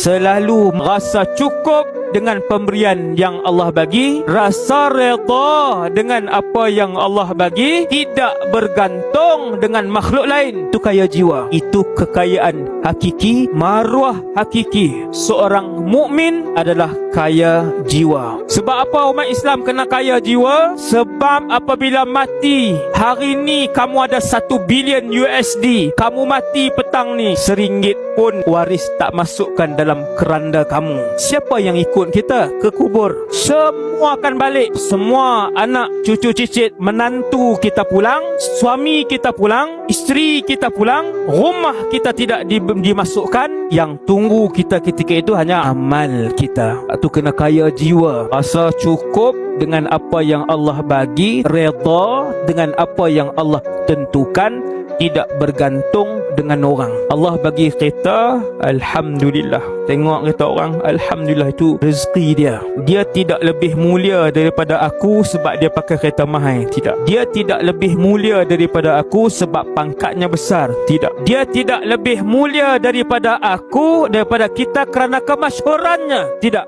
selalu rasa cukup dengan pemberian yang Allah bagi, rasa redha dengan apa yang Allah bagi, tidak bergantung dengan makhluk lain. Itu kaya jiwa. Itu kekayaan hakiki, maruah hakiki. Seorang mukmin adalah kaya jiwa. Sebab apa umat Islam kena kaya jiwa? Sebab apabila mati hari ni kamu ada 1 bilion USD, kamu mati petang ni, RM1 pun waris tak masukkan dalam keranda kamu. Siapa yang ikut kita ke kubur? Semua akan balik. Semua anak, cucu cicit, menantu kita pulang, suami kita pulang, isteri kita pulang, rumah kita tidak dimasukkan. Yang tunggu kita ketika itu hanya amal kita. Itu kena kaya jiwa, rasa cukup dengan apa yang Allah bagi, redha dengan apa yang Allah tentukan, tidak bergantung dengan orang. Allah bagi kita, alhamdulillah. Tengok kita orang, alhamdulillah, itu rezeki dia. Dia tidak lebih mulia daripada aku sebab dia pakai kereta mahal. Tidak. Dia tidak lebih mulia daripada aku sebab pangkatnya besar. Tidak. Dia tidak lebih mulia daripada aku, daripada kita kerana kemasyhurannya. Tidak.